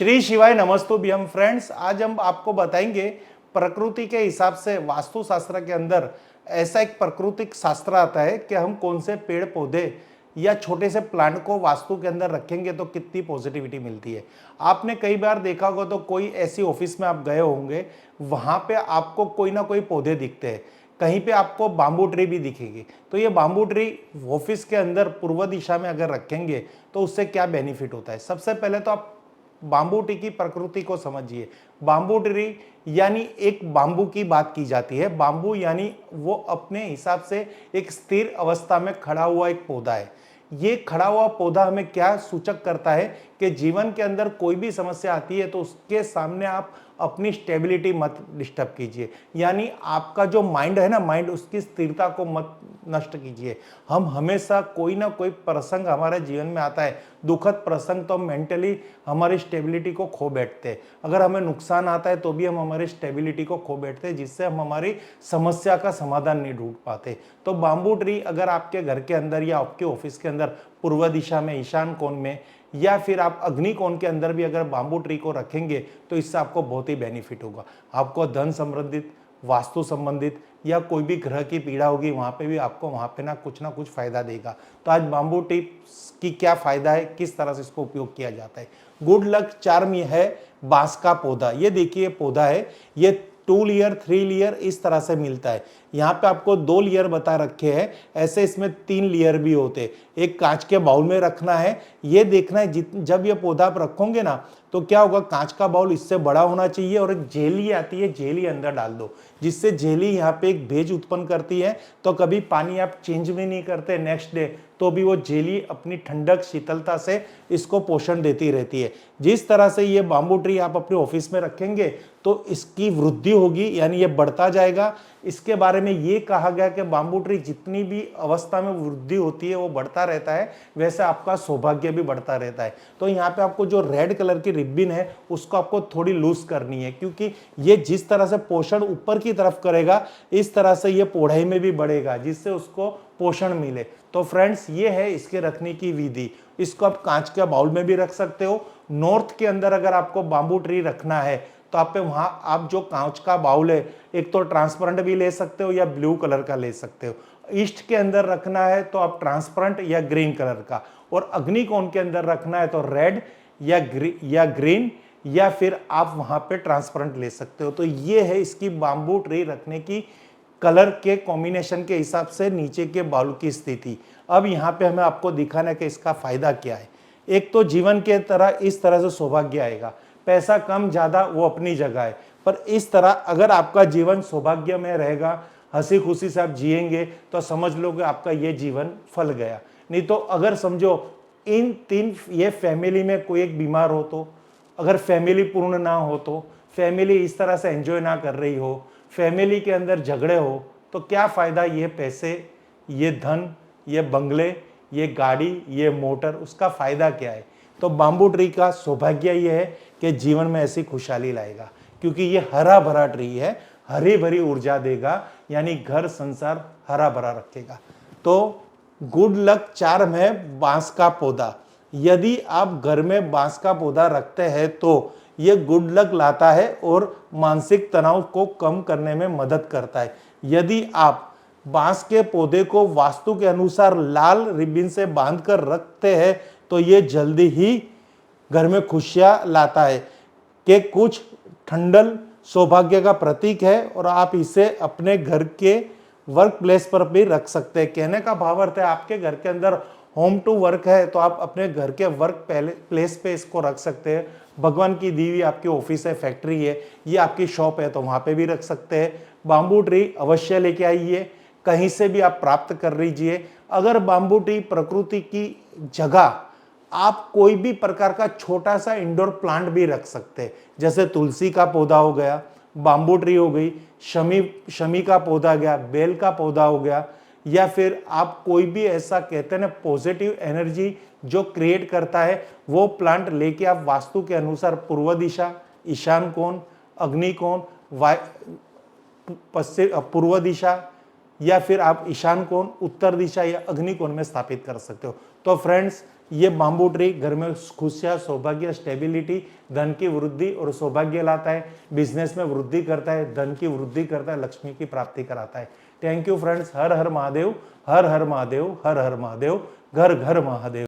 श्री शिवाय नमस्तुभ्यम फ्रेंड्स। आज हम आपको बताएंगे प्रकृति के हिसाब से वास्तुशास्त्र के अंदर ऐसा एक प्राकृतिक शास्त्र आता है कि हम कौन से पेड़ पौधे या छोटे से प्लांट को वास्तु के अंदर रखेंगे तो कितनी पॉजिटिविटी मिलती है। आपने कई बार देखा होगा तो कोई ऐसी ऑफिस में आप गए होंगे, वहां पे आपको कोई ना कोई पौधे दिखते हैं, कहीं पे आपको बाम्बू ट्री भी दिखेगी। तो ये बाम्बू ट्री ऑफिस के अंदर पूर्व दिशा में अगर रखेंगे तो उससे क्या बेनिफिट होता है। सबसे पहले तो आप बाम्बू ट्री की प्रकृति को समझिए। बाम्बू ट्री यानी एक बाम्बू की बात की जाती है। बाम्बू यानी वो अपने हिसाब से एक स्थिर अवस्था में खड़ा हुआ एक पौधा है। ये खड़ा हुआ पौधा हमें क्या सूचक करता है कि जीवन के अंदर कोई भी समस्या आती है तो उसके सामने आप अपनी स्टेबिलिटी मत डिस्टर्ब कीजिए, यानी आपका जो माइंड है ना, माइंड उसकी स्थिरता को मत नष्ट कीजिए। हम हमेशा कोई ना कोई प्रसंग हमारे जीवन में आता है, दुखद प्रसंग, तो मेंटली हमारी स्टेबिलिटी को खो बैठते हैं। अगर हमें नुकसान आता है तो भी हम हमारी स्टेबिलिटी को खो बैठते हैं, जिससे हम हमारी समस्या का समाधान नहीं ढूंढ पाते। तो बाम्बू ट्री अगर आपके घर के अंदर या आपके ऑफिस के अंदर पूर्व दिशा में, ईशान कोण में, या फिर आप अग्नि कोण के अंदर भी अगर बाम्बू ट्री को रखेंगे तो इससे आपको बहुत ही बेनिफिट होगा। आपको धन संबंधित, वास्तु संबंधित या कोई भी ग्रह की पीड़ा होगी वहां पे भी आपको वहां पे ना कुछ फायदा देगा। तो आज बाम्बू ट्री की क्या फायदा है, किस तरह से इसको उपयोग किया जाता है। गुड लक चार्म है बांस का पौधा। ये देखिए पौधा है, ये 2 लेयर 3 लेयर इस तरह से मिलता है। यहाँ पे आपको 2 लेयर बता रखे हैं, ऐसे इसमें 3 लेयर भी होते। एक कांच के बाउल में रखना है। ये देखना है जब ये पौधा आप रखोगे ना तो क्या होगा, कांच का बाउल इससे बड़ा होना चाहिए और एक जेली आती है, जेली अंदर डाल दो, जिससे जेली यहाँ पे एक भेज उत्पन्न करती है। तो कभी पानी आप चेंज भी नहीं करते नेक्स्ट डे तो भी वो जेली अपनी ठंडक शीतलता से इसको पोषण देती रहती है। जिस तरह से ये बाम्बू ट्री आप अपने ऑफिस में रखेंगे तो इसकी वृद्धि होगी, यानी ये बढ़ता जाएगा। इसके बारे में ये कहा गया कि बाम्बू ट्री जितनी भी अवस्था में वृद्धि होती है वो बढ़ता रहता है, वैसे आपका सौभाग्य भी बढ़ता रहता है। तो यहाँ पे आपको जो रेड कलर की रिब्बिन है उसको आपको थोड़ी लूज करनी है, क्योंकि ये जिस तरह से पोषण ऊपर की तरफ करेगा इस तरह से ये पौड़ाई में भी बढ़ेगा, जिससे उसको पोषण मिले। तो फ्रेंड्स ये है इसके रखने की विधि। इसको आप कांच के बाउल में भी रख सकते हो। नॉर्थ के अंदर अगर आपको बाम्बू ट्री रखना है तो आप पे वहां आप जो कांच का बाउल है, एक तो ट्रांसपेरेंट भी ले सकते हो या ब्लू कलर का ले सकते हो। ईस्ट के अंदर रखना है तो आप ट्रांसपेरेंट या ग्रीन कलर का, और अग्निकोण के अंदर रखना है तो रेड या ग्रीन, या फिर आप वहां पे ट्रांसपेरेंट ले सकते हो। तो ये है इसकी बाम्बू ट्री रखने की कलर के कॉम्बिनेशन के हिसाब से नीचे के बाउल की स्थिति। अब यहाँ पे हमें आपको दिखाना है कि इसका फायदा क्या है। एक तो जीवन के तरह इस तरह से सौभाग्य आएगा। पैसा कम ज्यादा वो अपनी जगह है, पर इस तरह अगर आपका जीवन सौभाग्य में रहेगा, हंसी खुशी से आप जिएंगे तो समझ लो कि आपका ये जीवन फल गया। नहीं तो अगर समझो इन 3 ये फैमिली में कोई एक बीमार हो, तो अगर फैमिली पूर्ण ना हो, तो फैमिली इस तरह से एंजॉय ना कर रही हो, फैमिली के अंदर झगड़े हो, तो क्या फायदा ये पैसे, ये धन, ये बंगले, ये गाड़ी, ये मोटर, उसका फायदा क्या है। तो बाम्बू ट्री का सौभाग्य ये है कि जीवन में ऐसी खुशहाली लाएगा, क्योंकि ये हरा भरा ट्री है, हरी भरी ऊर्जा देगा, यानी घर संसार हरा भरा रखेगा। तो गुड लक चार्म है बांस का पौधा। यदि आप घर में बांस का पौधा रखते हैं तो ये गुड लक लाता है और मानसिक तनाव को कम करने में मदद करता है। यदि आप बांस के पौधे को वास्तु के अनुसार लाल रिबन से बांधकर रखते हैं तो ये जल्दी ही घर में खुशियां लाता है कि कुछ ठंडल सौभाग्य का प्रतीक है, और आप इसे अपने घर के वर्क प्लेस पर भी रख सकते हैं। कहने का भावार्थ है आपके घर के अंदर होम टू वर्क है तो आप अपने घर के वर्क प्लेस पे इसको रख सकते हैं। भगवान की दीवी आपकी ऑफिस है, फैक्ट्री है, ये आपकी शॉप है तो वहां पे भी रख सकते हैं। बाम्बू ट्री अवश्य लेके आइए, कहीं से भी आप प्राप्त कर लीजिए। अगर बाम्बू ट्री प्रकृति की जगह आप कोई भी प्रकार का छोटा सा इंडोर प्लांट भी रख सकते हैं, जैसे तुलसी का पौधा हो गया, बाम्बू ट्री हो गई, शमी का पौधा गया, बेल का पौधा हो गया, या फिर आप कोई भी ऐसा कहते हैं ना पॉजिटिव एनर्जी जो क्रिएट करता है वो प्लांट लेके आप वास्तु के अनुसार पूर्व दिशा, ईशान कोण, अग्नि कोण, पश्चिम पूर्व दिशा, या फिर आप ईशान कोण, उत्तर दिशा या अग्नि कोण में स्थापित कर सकते हो। तो फ्रेंड्स ये बाम्बू ट्री घर में खुशियाँ, सौभाग्य, स्टेबिलिटी, धन की वृद्धि और सौभाग्य लाता है, बिजनेस में वृद्धि करता है, धन की वृद्धि करता है, लक्ष्मी की प्राप्ति कराता है। Thank you friends. हर हर महादेव, हर हर महादेव, हर हर महादेव, घर घर महादेव।